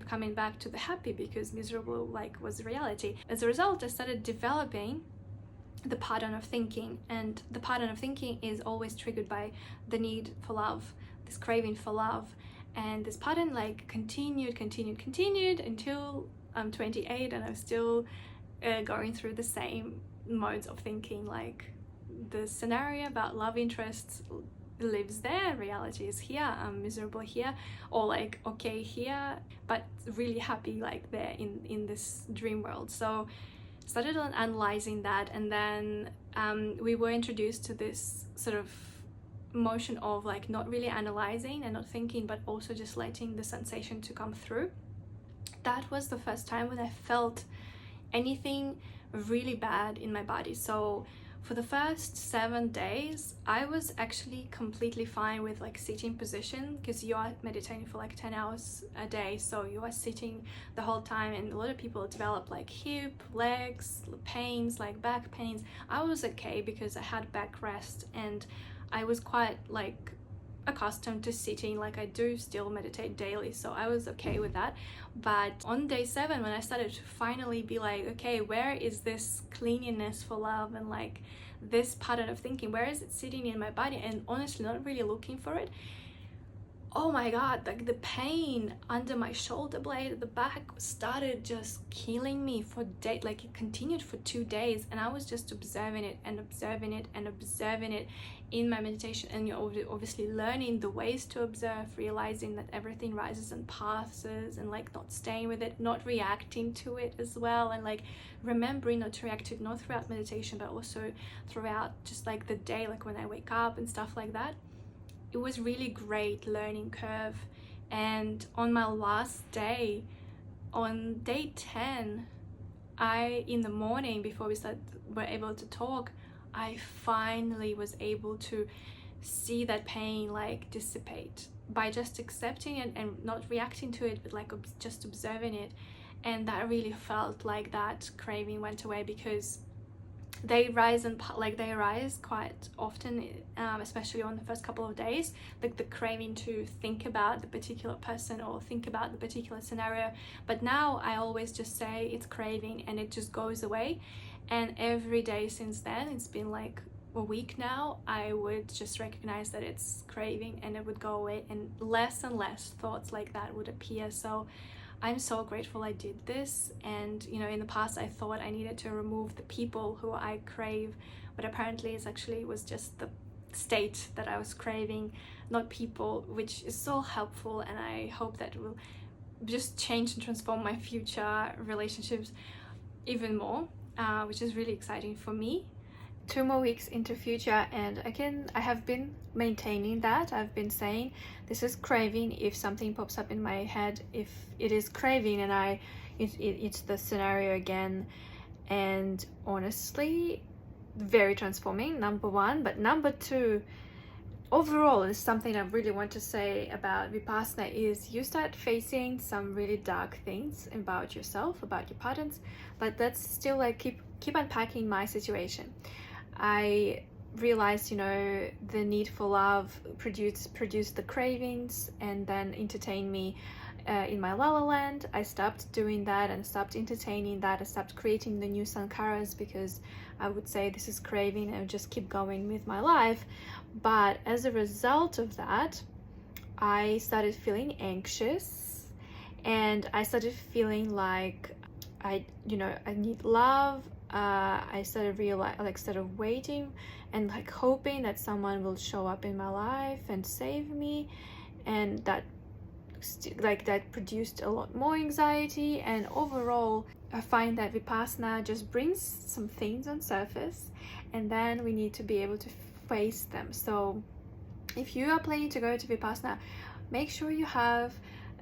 coming back to the happy because miserable like was reality. As a result, I started developing the pattern of thinking, and the pattern of thinking is always triggered by the need for love, this craving for love, and this pattern like continued until I'm 28, and I'm still going through the same modes of thinking. Like the scenario about love interests lives there, reality is here, I'm miserable here, or like okay here, but really happy like there in this dream world. So started on analyzing that, and then we were introduced to this sort of motion of like not really analyzing and not thinking, but also just letting the sensation to come through. That was the first time when I felt anything really bad in my body. So for the first 7 days, I was actually completely fine with like sitting position, because you are meditating for like 10 hours a day, so you are sitting the whole time, and a lot of people develop like hip, legs pains, like back pains. I was okay because I had back rest and I was quite like accustomed to sitting, like I do still meditate daily, so I was okay with that. But on day 7, when I started to finally be like, okay, where is this cleanliness for love and like this pattern of thinking, where is it sitting in my body, and honestly not really looking for it, oh my god, like the pain under my shoulder blade at the back started just killing me for days. Like it continued for 2 days, and I was just observing it and observing it and observing it in my meditation. And you're obviously learning the ways to observe, realizing that everything rises and passes, and like not staying with it, not reacting to it as well, and like remembering not to react to it, not throughout meditation but also throughout just like the day, like when I wake up and stuff like that. It was really great learning curve. And on my last day, on day 10, in the morning before were able to talk, I finally was able to see that pain like dissipate by just accepting it and not reacting to it, but like just observing it. And that really felt like that craving went away, because they rise quite often, especially on the first couple of days, like the craving to think about the particular person or think about the particular scenario. But now I always just say it's craving, and it just goes away. And every day since then, it's been like a week now, I would just recognize that it's craving and it would go away, and less thoughts like that would appear. So I'm so grateful I did this. And you know, in the past I thought I needed to remove the people who I crave, but apparently it was just the state that I was craving, not people, which is so helpful. And I hope that will just change and transform my future relationships even more, which is really exciting for me. 2 more weeks into future, and I have been maintaining that. I've been saying this is craving. If something pops up in my head, if it is craving, and it's the scenario again. And honestly, very transforming, number one. But number two, overall, is something I really want to say about Vipassana is you start facing some really dark things about yourself, about your patterns, but that's still like keep unpacking my situation. I realized, you know, the need for love produced the cravings and then entertained me in my la la land. I stopped doing that and stopped entertaining that. I stopped creating the new sankharas because I would say this is craving and just keep going with my life. But as a result of that, I started feeling anxious, and I started feeling like I need love. I started started waiting and like hoping that someone will show up in my life and save me, and that produced a lot more anxiety. And overall, I find that Vipassana just brings some things on surface, and then we need to be able to face them. So if you are planning to go to Vipassana, make sure you have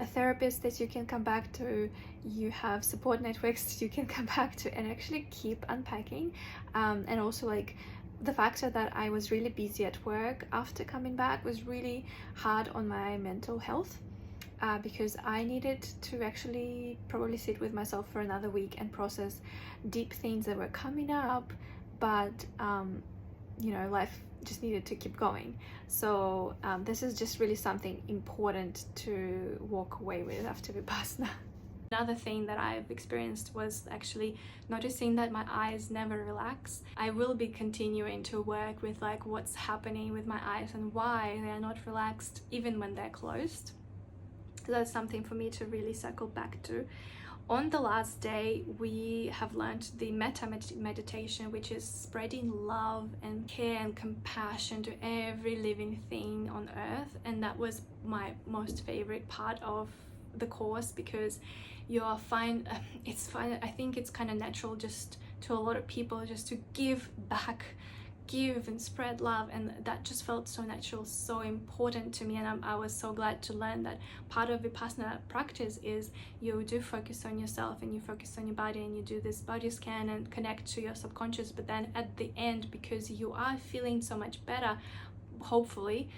a therapist that you can come back to, you have support networks that you can come back to, and actually keep unpacking. And also, like, the factor that I was really busy at work after coming back was really hard on my mental health, because I needed to actually probably sit with myself for another week and process deep things that were coming up. But life just needed to keep going. So this is just really something important to walk away with after Vipassana. Another thing that I've experienced was actually noticing that my eyes never relax. I will be continuing to work with like what's happening with my eyes and why they are not relaxed even when they're closed. So that's something for me to really circle back to. On the last day, we have learned the metta meditation, which is spreading love and care and compassion to every living thing on earth. And that was my most favorite part of the course, because I think it's kind of natural just to a lot of people just to give and spread love, and that just felt so natural, so important to me. And I was so glad to learn that part of Vipassana practice is you do focus on yourself and you focus on your body, and you do this body scan and connect to your subconscious. But then at the end, because you are feeling so much better, hopefully,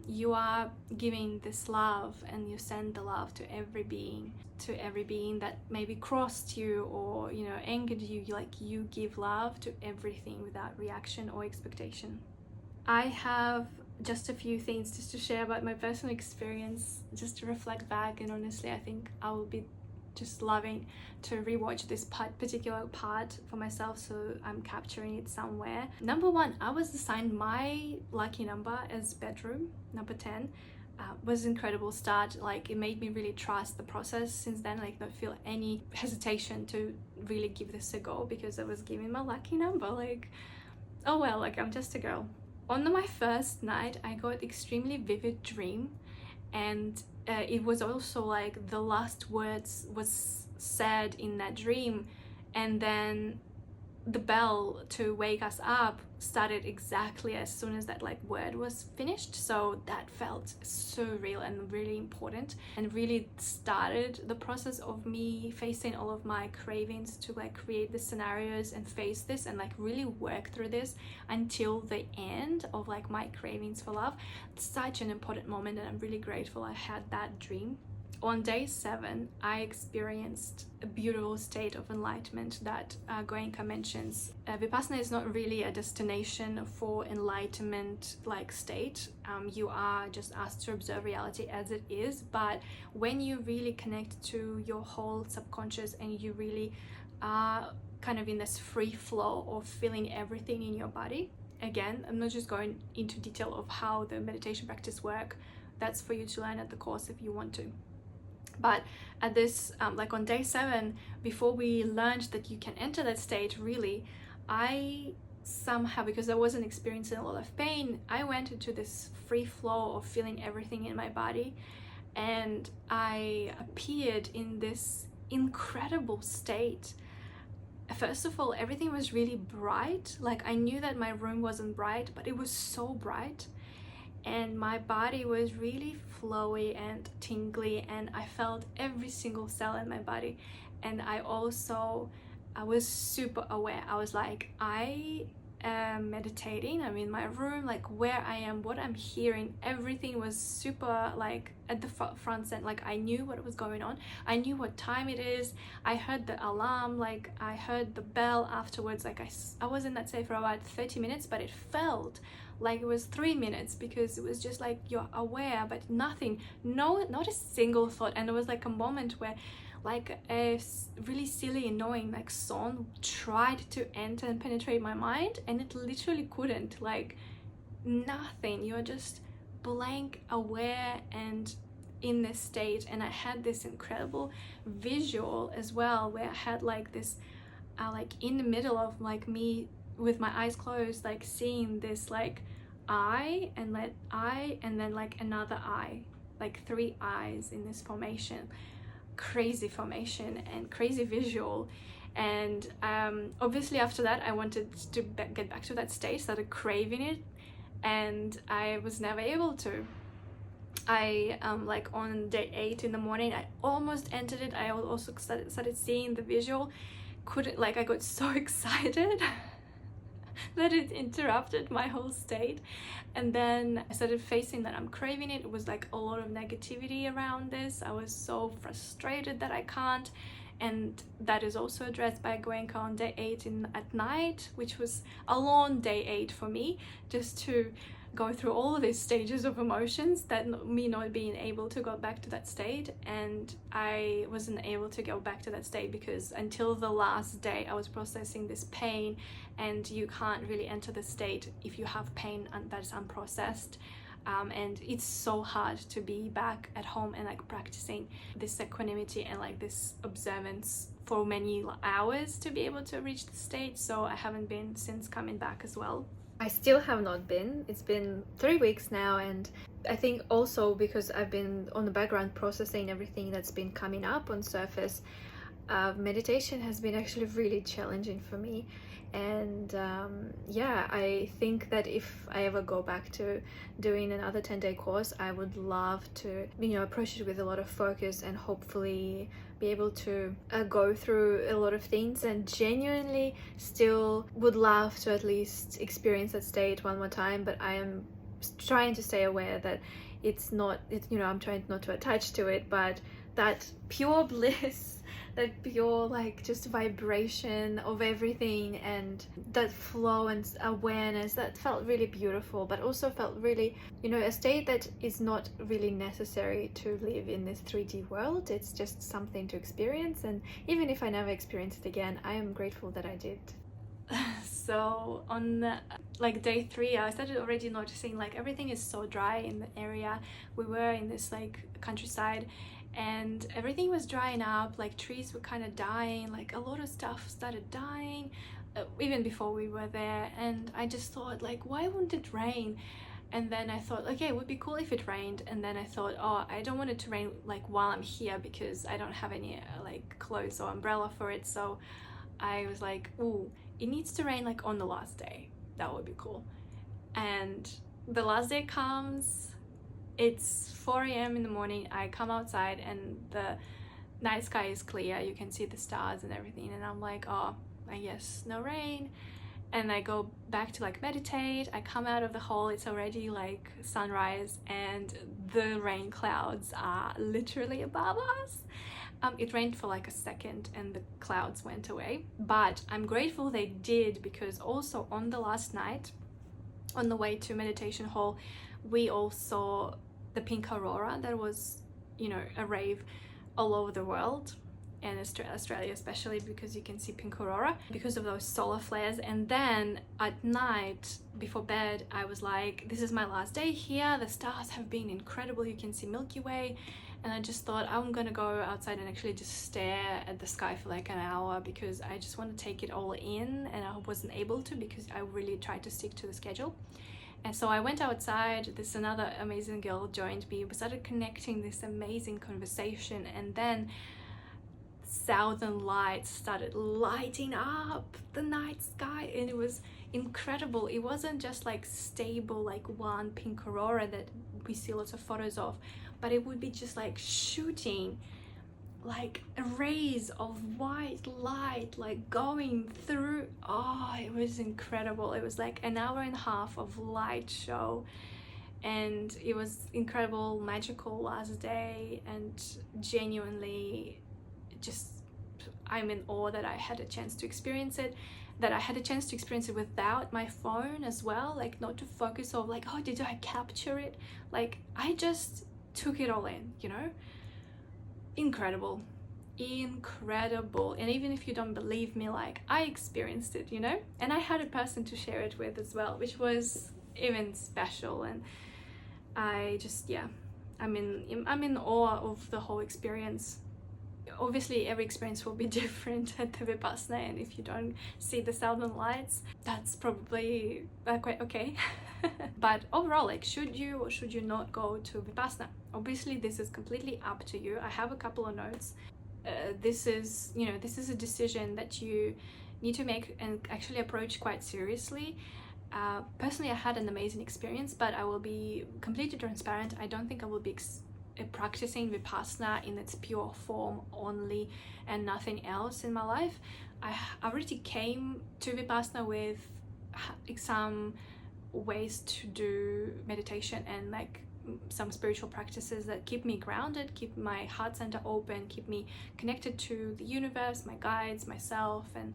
you are giving this love, and you send the love to every being that maybe crossed you or angered you. Like, you give love to everything without reaction or expectation. I have just a few things just to share about my personal experience, just to reflect back. And honestly, I think I will be just loving to rewatch this particular part for myself, so I'm capturing it somewhere. Number one, I was assigned my lucky number as bedroom number 10. was an incredible start. Like, it made me really trust the process since then, like not feel any hesitation to really give this a go, because I was giving my lucky number, like, oh well, like I'm just a girl. On my first night I got extremely vivid dream, and it was also like the last words was said in that dream, and then the bell to wake us up started exactly as soon as that like word was finished. So that felt so real and really important, and really started the process of me facing all of my cravings to like create the scenarios and face this and like really work through this until the end of like my cravings for love. It's such an important moment, and I'm really grateful I had that dream. On day 7, I experienced a beautiful state of enlightenment that Goenka mentions. Vipassana is not really a destination for enlightenment like state. You are just asked to observe reality as it is, but when you really connect to your whole subconscious and you really are kind of in this free flow of feeling everything in your body. Again, I'm not just going into detail of how the meditation practice work. That's for you to learn at the course if you want to. But at this, like on day 7, before we learned that you can enter that state, really, I somehow, because I wasn't experiencing a lot of pain, I went into this free flow of feeling everything in my body, and I appeared in this incredible state. First of all, everything was really bright. Like, I knew that my room wasn't bright, but it was so bright. And my body was really flowy and tingly, and I felt every single cell in my body. And I was super aware. I was like, I am meditating, I'm in my room, like where I am, what I'm hearing, everything was super like at the front end. Like, I knew what was going on, I knew what time it is, I heard the alarm, like I heard the bell afterwards. Like I was in that state for about 30 minutes, but it felt like it was 3 minutes, because it was just like you're aware but nothing, not a single thought. And there was like a moment where like a really silly annoying like song tried to enter and penetrate my mind, and it literally couldn't. Like nothing, you're just blank aware and in this state. And I had this incredible visual as well, where I had like this like in the middle of like me with my eyes closed, like seeing this like eye and then like another eye, like 3 eyes in this formation. Crazy formation and crazy visual. And obviously after that I wanted to get back to that state, started craving it, and I was never able to. I like on day 8 in the morning I almost entered it. I also started seeing the visual, couldn't, like I got so excited that it interrupted my whole state. And then I started facing that I'm craving it. It was like a lot of negativity around this. I was so frustrated that I can't, and that is also addressed by Goenka on day 8 at night, which was a long day 8 for me, just to go through all of these stages of emotions, that me not being able to go back to that state. And I wasn't able to go back to that state because until the last day I was processing this pain, and you can't really enter the state if you have pain that is unprocessed. And it's so hard to be back at home and like practicing this equanimity and like this observance for many hours to be able to reach the state. So I haven't been since coming back as well. I still have not been. It's been 3 weeks now, and I think also because I've been on the background processing everything that's been coming up on surface, meditation has been actually really challenging for me. And yeah, I think that if I ever go back to doing another 10-day course, I would love to, approach it with a lot of focus and hopefully be able to go through a lot of things, and genuinely still would love to at least experience that state one more time. But I am trying to stay aware that I'm trying not to attach to it, but that pure bliss, that pure like just vibration of everything, and that flow and awareness, that felt really beautiful, but also felt really, a state that is not really necessary to live in this 3D world. It's just something to experience, and even if I never experience it again, I am grateful that I did. So on like day 3, I started already noticing like everything is so dry in the area. We were in this like countryside, and everything was drying up, like trees were kind of dying, like a lot of stuff started dying even before we were there. And I just thought, like, why wouldn't it rain? And then I thought, okay, it would be cool if it rained. And then I thought, oh, I don't want it to rain like while I'm here, because I don't have any like clothes or umbrella for it. So I was like, ooh, it needs to rain like on the last day. That would be cool. And the last day comes, it's 4 a.m. in the morning. I come outside and the night sky is clear. You can see the stars and everything. And I'm like, oh, I guess no rain. And I go back to like meditate. I come out of the hole, it's already like sunrise, and the rain clouds are literally above us. It rained for like a second and the clouds went away, but I'm grateful they did, because also on the last night, on the way to meditation hall, we all saw the pink aurora that was, you know, a rave all over the world, and Australia especially, because you can see pink aurora because of those solar flares. And then at night before bed, I was like, this is my last day here, the stars have been incredible, you can see Milky Way. And I just thought, I'm gonna go outside and actually just stare at the sky for like an hour, because I just want to take it all in, and I wasn't able to because I really tried to stick to the schedule. And so I went outside, this another amazing girl joined me, we started connecting, this amazing conversation, and then southern lights started lighting up the night sky, and it was incredible. It wasn't just like stable, like one pink aurora that we see lots of photos of, but it would be just like shooting like rays of white light, like going through. Oh, it was incredible. It was like an hour and a half of light show, and it was incredible, magical last day, and genuinely just, I'm in awe that I had a chance to experience it, that I had a chance to experience it without my phone as well, like not to focus on like, oh, did I capture it? Like I just took it all in, you know? Incredible. And even if you don't believe me, like I experienced it, you know? And I had a person to share it with as well, which was even special. And I just, yeah, I'm in awe of the whole experience. Obviously every experience will be different at the Vipassana, and if you don't see the southern lights, that's probably quite okay. But overall, like, should you or should you not go to Vipassana? Obviously this is completely up to you. I have a couple of notes. This is a decision that you need to make and actually approach quite seriously. Personally, I had an amazing experience, but I will be completely transparent. I don't think I will be practicing Vipassana in its pure form only and nothing else in my life. I already came to Vipassana with some ways to do meditation and like some spiritual practices that keep me grounded, keep my heart center open, keep me connected to the universe, my guides, myself, and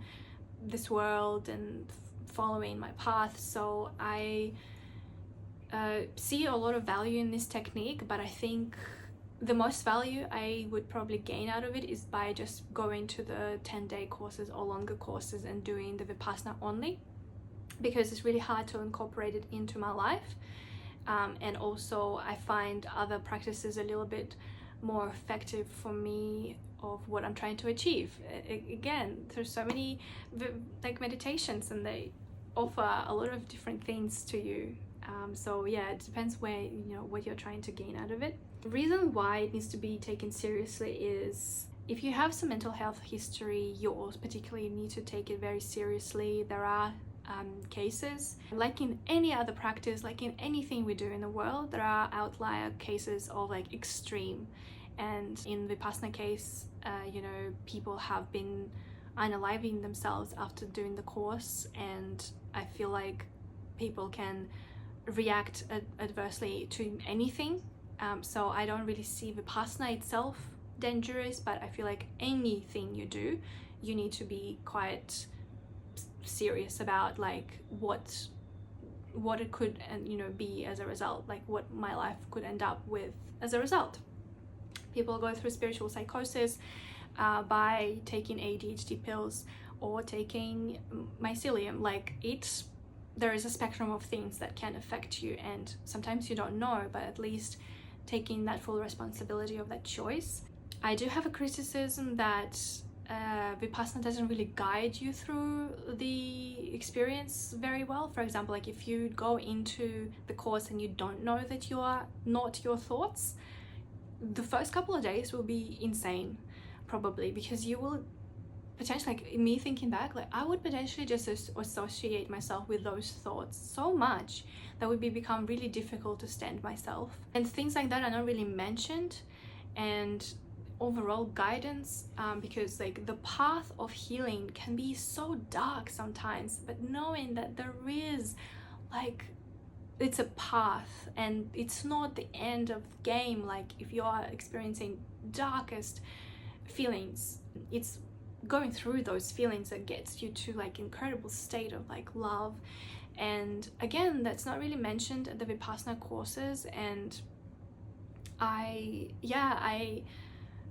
this world, and following my path. So I see a lot of value in this technique, but I think the most value I would probably gain out of it is by just going to the 10-day courses or longer courses and doing the Vipassana only, because it's really hard to incorporate it into my life. And also I find other practices a little bit more effective for me of what I'm trying to achieve. Again, there's so many like meditations, and they offer a lot of different things to you. So yeah, it depends where, you know, what you're trying to gain out of it. The reason why it needs to be taken seriously is if you have some mental health history, you also particularly need to take it very seriously. There are cases, like in any other practice, like in anything we do in the world, there are outlier cases of like extreme. And in the Vipassana case, you know, people have been unaliving themselves after doing the course, and I feel like people can react adversely to anything. So I don't really see Vipassana itself dangerous, but I feel like anything you do, you need to be quite serious about like what it could, and you know, be as a result, like what my life could end up with as a result. People go through spiritual psychosis by taking ADHD pills or taking mycelium. Like there is a spectrum of things that can affect you, and sometimes you don't know, but at least taking that full responsibility of that choice. I do have a criticism that Vipassana doesn't really guide you through the experience very well. For example, like if you go into the course and you don't know that you are not your thoughts, the first couple of days will be insane, probably, because you will potentially, like me thinking back, like I would potentially just associate myself with those thoughts so much that would become really difficult to stand myself, and things like that are not really mentioned. And overall guidance, because like the path of healing can be so dark sometimes, but knowing that there is like, it's a path and it's not the end of the game. Like if you are experiencing darkest feelings, it's going through those feelings that gets you to like incredible state of like love. And again, that's not really mentioned at the Vipassana courses, and I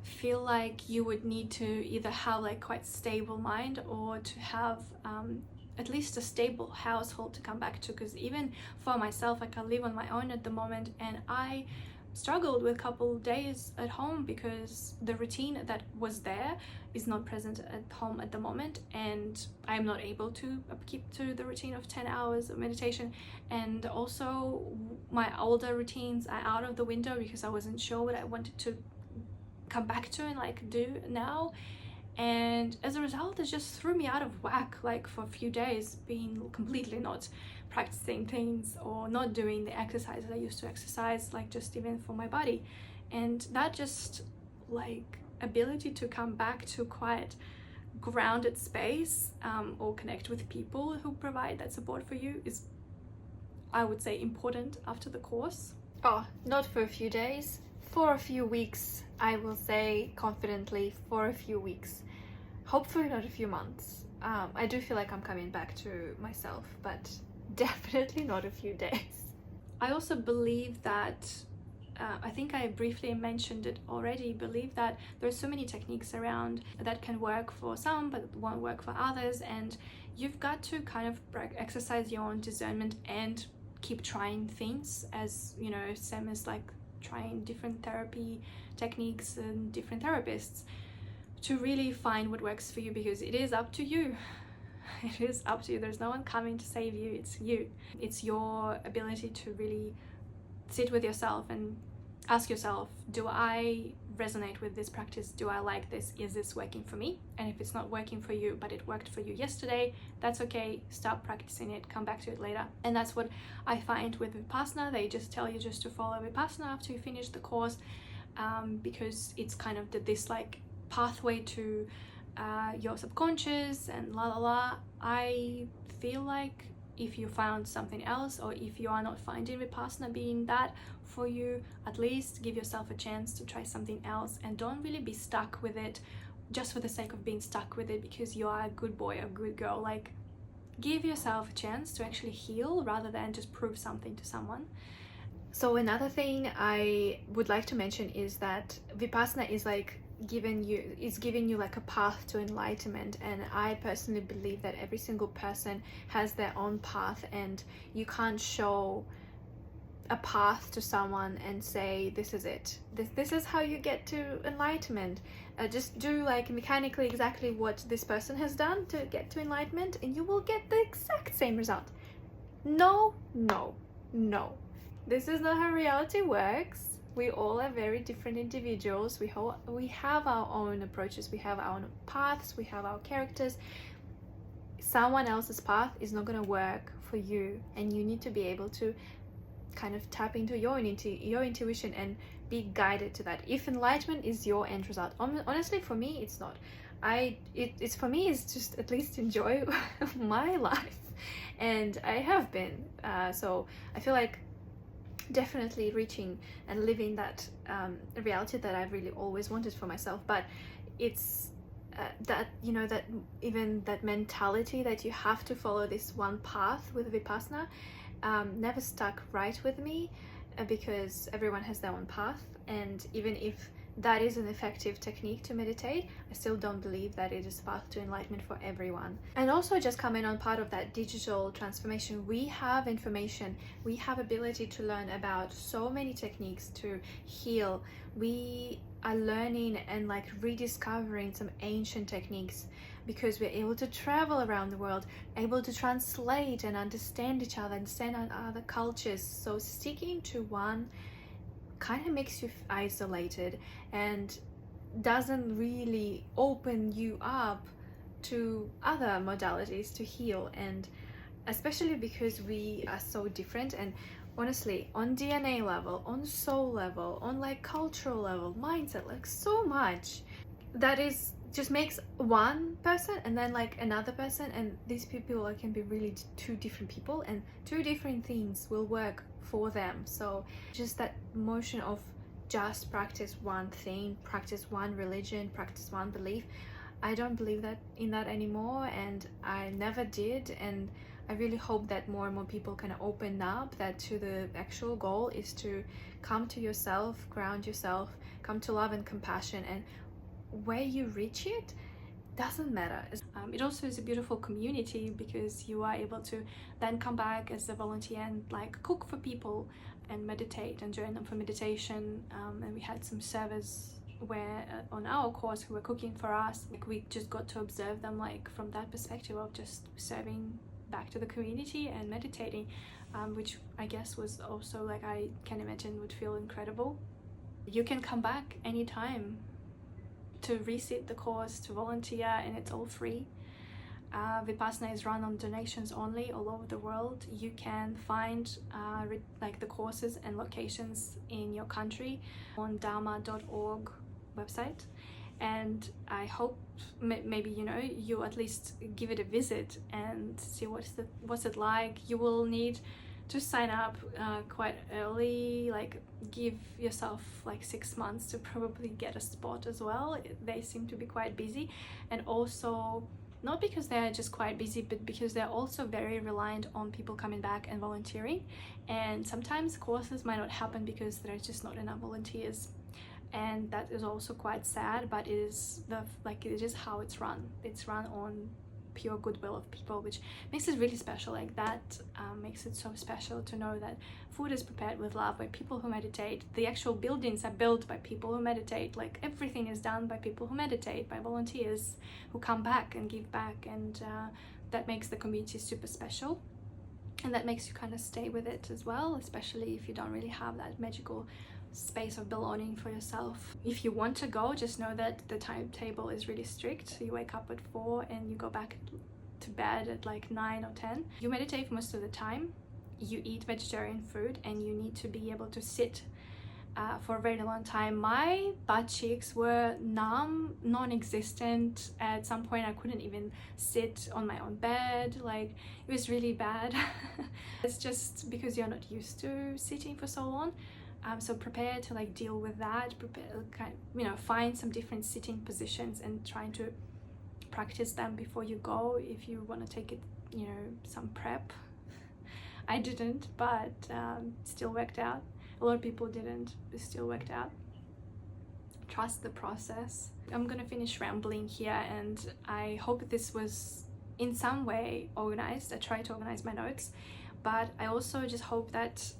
feel like you would need to either have like quite stable mind or to have at least a stable household to come back to, because even for myself, like I live on my own at the moment, and I struggled with a couple days at home because the routine that was there is not present at home at the moment, and I'm not able to keep to the routine of 10 hours of meditation. And also my older routines are out of the window because I wasn't sure what I wanted to come back to and like do now, and as a result it just threw me out of whack, like for a few days, being completely not practicing things or not doing the exercises I used to exercise, like just even for my body. And that just like ability to come back to quite grounded space, or connect with people who provide that support for you, is, I would say, important after the course. Oh, not for a few days, for a few weeks. I will say confidently, for a few weeks, hopefully not a few months. I do feel like I'm coming back to myself, but definitely not a few days. I also believe that, I think I briefly mentioned it already, believe that there's so many techniques around that can work for some but won't work for others, and you've got to kind of exercise your own discernment and keep trying things, as you know, same as like trying different therapy techniques and different therapists, to really find what works for you, because it is up to you. It is up to you. There's no one coming to save you. It's you. It's your ability to really sit with yourself and ask yourself, do I resonate with this practice? Do I like this? Is this working for me? And if it's not working for you, but it worked for you yesterday, that's okay. Stop practicing it, come back to it later. And that's what I find with Vipassana. They just tell you just to follow Vipassana after you finish the course, because it's kind of this like pathway to your subconscious and la la la. I feel like if you found something else, or if you are not finding Vipassana being that for you, at least give yourself a chance to try something else, and don't really be stuck with it just for the sake of being stuck with it because you are a good boy or good girl. Like, give yourself a chance to actually heal rather than just prove something to someone. So another thing I would like to mention is that Vipassana is like giving you like a path to enlightenment, and I personally believe that every single person has their own path, and you can't show a path to someone and say this is it, this is how you get to enlightenment. Just do like mechanically exactly what this person has done to get to enlightenment and you will get the exact same result. No, this is not how reality works. We all are very different individuals. We have our own approaches, we have our own paths, we have our characters. Someone else's path is not going to work for you, and you need to be able to kind of tap into your intuition and be guided to that. If enlightenment is your end result, honestly, for me, it's not. It's for me, it's just at least enjoy my life, and I have been. So I feel like definitely reaching and living that reality that I've really always wanted for myself. But it's that, you know, that even that mentality that you have to follow this one path with Vipassana never stuck right with me, because everyone has their own path, and even if that is an effective technique to meditate. I still don't believe that it is path to enlightenment for everyone. And also, just comment on part of that digital transformation. We have information, we have ability to learn about so many techniques to heal. We are learning and like rediscovering some ancient techniques because we're able to travel around the world, able to translate and understand each other, understand other cultures. So sticking to one kind of makes you isolated and doesn't really open you up to other modalities to heal. And especially because we are so different, and honestly, on DNA level, on soul level, on like cultural level, mindset, like so much that is just makes one person and then like another person, and these people like can be really two different people, and two different things will work for them. So just that motion of just practice one thing, practice one religion, practice one belief, I don't believe that in that anymore, and I never did. And I really hope that more and more people can open up that to the actual goal is to come to yourself, ground yourself, come to love and compassion, and where you reach it doesn't matter. It also is a beautiful community because you are able to then come back as a volunteer and like cook for people and meditate and join them for meditation. And we had some servers where on our course who were cooking for us, like we just got to observe them like from that perspective of just serving back to the community and meditating, which I guess was also like, I can imagine would feel incredible. You can come back anytime to resit the course, to volunteer, and it's all free. Vipassana is run on donations only all over the world. You can find like the courses and locations in your country on dharma.org website, and I hope maybe you at least give it a visit and see what's it like. You will need to sign up quite early, like give yourself like 6 months to probably get a spot as well. They seem to be quite busy, and also not because they're just quite busy, but because they're also very reliant on people coming back and volunteering, and sometimes courses might not happen because there's just not enough volunteers, and that is also quite sad. But it is how it's run. It's run on pure goodwill of people, which makes it really special. Like that makes it so special to know that food is prepared with love by people who meditate. The actual buildings are built by people who meditate. Like everything is done by people who meditate, by volunteers who come back and give back, and that makes the community super special, and that makes you kind of stay with it as well, especially if you don't really have that magical space of belonging for yourself. If you want to go, just know that the timetable is really strict. So you wake up at 4 and you go back to bed at like 9 or 10. You meditate most of the time, you eat vegetarian food, and you need to be able to sit for a very long time. My butt cheeks were numb, non-existent. At some point I couldn't even sit on my own bed. Like it was really bad. It's just because you're not used to sitting for so long. So prepare to like deal with that. Find some different sitting positions and trying to practice them before you go if you want to take it, some prep. I didn't, but still worked out. A lot of people didn't, but still worked out. Trust the process. I'm gonna finish rambling here, and I hope this was in some way organized. I tried to organize my notes, but I also just hope that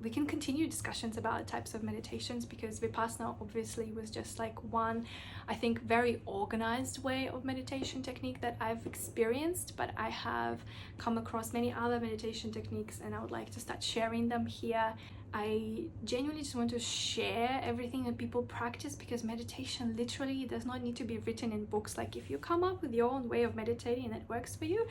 we can continue discussions about types of meditations, because Vipassana obviously was just like one, I think, very organized way of meditation technique that I've experienced, but I have come across many other meditation techniques, and I would like to start sharing them here. I genuinely just want to share everything that people practice, because meditation literally does not need to be written in books. Like if you come up with your own way of meditating that works for you,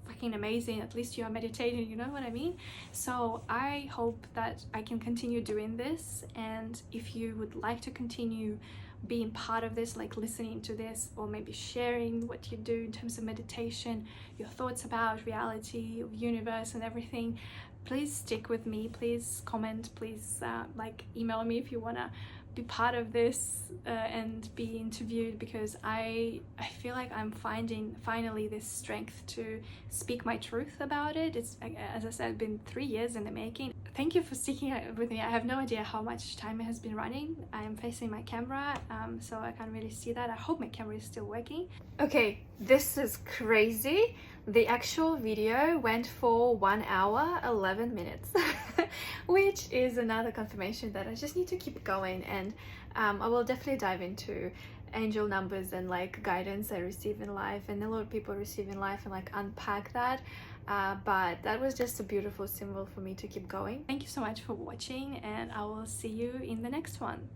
fucking amazing, at least you are meditating, you know what I mean? So I hope that I can continue doing this, and if you would like to continue being part of this, like listening to this, or maybe sharing what you do in terms of meditation, your thoughts about reality, universe and everything, please stick with me. Please comment, please email me if you want to be part of this and be interviewed, because I feel like I'm finding finally this strength to speak my truth about it. It's, as I said, been 3 years in the making. Thank you for sticking with me. I have no idea how much time it has been running. I am facing my camera, so I can't really see that. I hope my camera is still working. Okay, this is crazy. The actual video went for 1 hour 11 minutes, which is another confirmation that I just need to keep going. And I will definitely dive into angel numbers and like guidance I receive in life and a lot of people receive in life and like unpack that. But that was just a beautiful symbol for me to keep going. Thank you so much for watching, and I will see you in the next one.